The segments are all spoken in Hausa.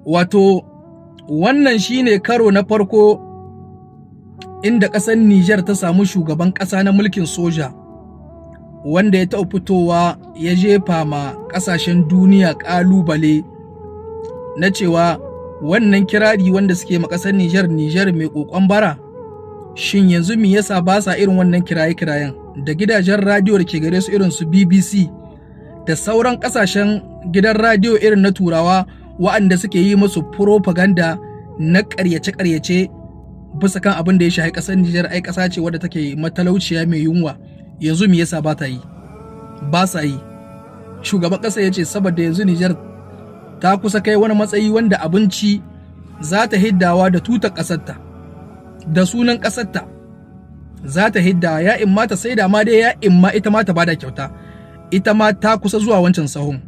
Wato wannan shine karo na farko inda ƙasar Nijar ta samu shugaban ƙasa na mulkin soja wanda ya taɓa fitowa ya jefa ma ƙasashen duniya ƙalubale na cewa wannan kirari wanda suke ma ƙasar Nijar mai ƙoƙon bara, shin yanzu me yasa ba sa irin wannan kiraye-kirayen da gidajen radiyo da ke gare su irin su BBC da sauran ƙasashen gidan radiyo irin na Turawa wa'anda suke yi musu propaganda na ƙaryace-ƙaryace bisa kan abin da ya shafi ƙasar Nijar ai ƙasa ce wadda take matalauciya mai yunwa, yanzu me yasa ba ta yi? Ba sa yi. Shugaban ƙasa ya ce saboda yanzu Nijar ta kusa kai wani matsayi wanda abinci za ta hiddawa da tutar ƙasarta da sunan ƙasarta za ta hiddawa, ya in ma ta saida ma dai, ya in ma ita ma ta bada kyauta, ita ma ta kusa zuwa wancan sahun.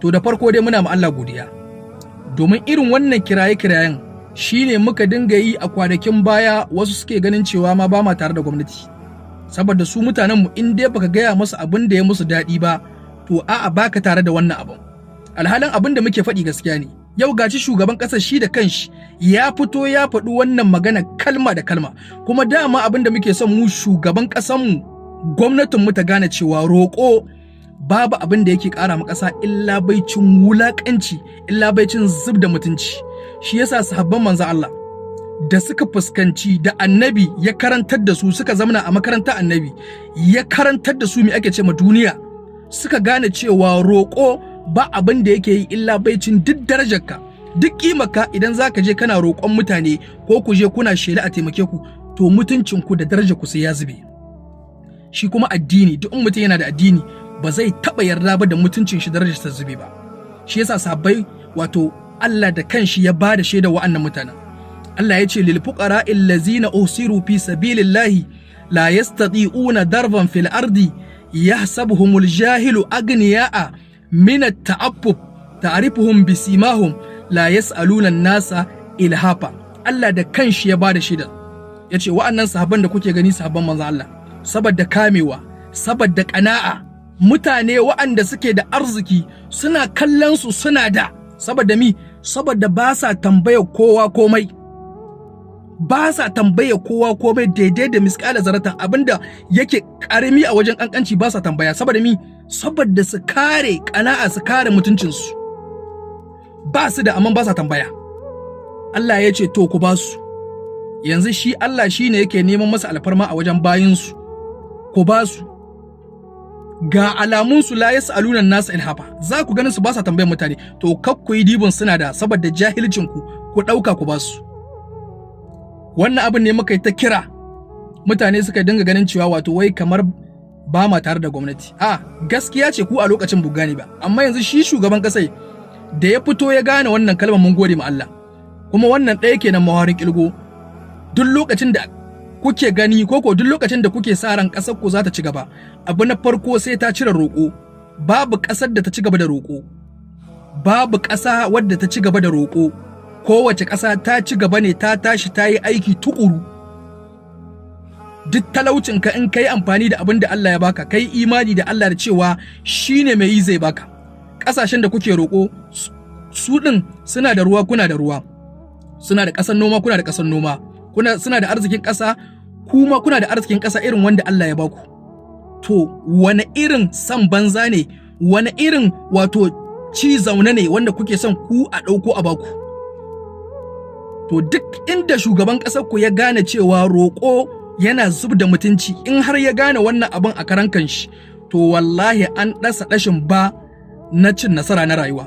To da farko dai muna ma Allah godiya domin irin wannan kiraye-kirayen shine muka dinga yi a kwanakin baya, wasu suke ganin cewa ma ba ma tare da gwamnati saboda su mutanenmu in dai baka gaya musu abin da ya musu daɗi ba to a'a baka tare da wannan abin. Alhalin abin da muke faɗi gaskiya ne. Yau gaci shugaban ƙasar shi da kanshi ya fito ya faɗi wannan magana kalma da kalma, kuma dama abin da muke son mu shugaban ƙasarmu gwamnatinmu ta gane cewa roƙo babu abin da yake ƙara ma ƙasa illa baicin wulaƙanci, illa baicin zub da mutunci. Shi yasa sahabban manzo Allah da suka fuskanci da annabi ya karantar da su, suka zamana a makarantar annabi ya karantar da su me ake ce ma duniya, suka gane cewa roƙo ba abin da yake yi illa baicin duk darajarka, duk kimarka. Idan zaka je kana roƙon mutane ko ku je kuna shela a taimake ku, to mutuncinku da darajarku sai ya zube. Shi kuma addini, duk mutum yana da addini ba zai taɓa yarda ba da mutuncin shi darajar ta zube ba. Shi yasa sabai wato Allah da kanshi ya bada shaida wa'annan mutanen. Allah ya ce lil fuqara allazina usiru fi sabilillahi la yastati'una darban fil ardi yahsabuhumul jahilu agniya'a min at-ta'affuf ta'rifuhum bisimahum la yas'aluna an-nasa ilhafa. Allah da kanshi ya bada shaida. Yace wa'annan sahabban da kuke gani sahabban manzon Allah, saboda kamewa, saboda ƙana'a, mutane wa'anda suke da arziki suna kallon su suna da, saboda mi, saboda ba sa tambaya kowa komai, ba sa tambaya kowa komai daidai da miskala zaratan, abinda yake karami a wajen kankanci ba sa tambaya, saboda mi, saboda su kare ƙana'a, su kare mutuncinsu. Ba su da amma ba sa tambaya. Allah ya ce to ku ba su. Yanzu shi Allah shine yake neman masa alfarma a wajen bayinsu, ku ba su. Ga alamunsu la yas'aluna an-nasa ilhafa, za ku ganin su ba sa tambayar mutane, to kak ku yi dibin suna da, saboda jahilcin ku dauka ku ba su. Wannan abin ne muka yi ta kira, mutane suka dinga ganin cewa wato wai kamar ba ma tare da gwamnati. Gaskiya ce ku a lokacin bu gane ba, amma yanzu shi shugaban kasai da ya fito ya gane wannan kalmar, mun gode ma Allah. Kuma wannan ɗaya kenan mawarin kilgo. Duk lokacin da kuke gani ko duk lokacin da kuke sa ran ƙasar ku za ta ci gaba, abu na farko sai ta cire roƙo. Babu ƙasar da ta ci gaba da roƙo, babu ƙasa wadda ta ci gaba da roƙo. Kowace ƙasa ta ci gaba ne, ta tashi ta yi aiki tuƙuru. Duk talaucinka in kai amfani da abin da Allah ya baka, kai imani da Allah da cewa shine mai yi zai baka. Ƙasashen da kuke roƙo su ɗin suna da ruwa, kuna da ruwa, suna da ƙasar noma, kuna da ƙasar noma, suna da arzikin ƙasa, kuma kuna da arzikin ƙasa irin wanda Allah ya baku. To wani irin san banza ne, wani irin wato ci zaune ne wanda kuke son ku a ɗauko a baku? To duk inda shugaban ƙasar ku ya gane cewa roƙo yana zub da mutunci, in har ya gane wannan abin a karan kanshi, to wallahi an ɗasa ɗashin ba na cin nasara na rayuwa.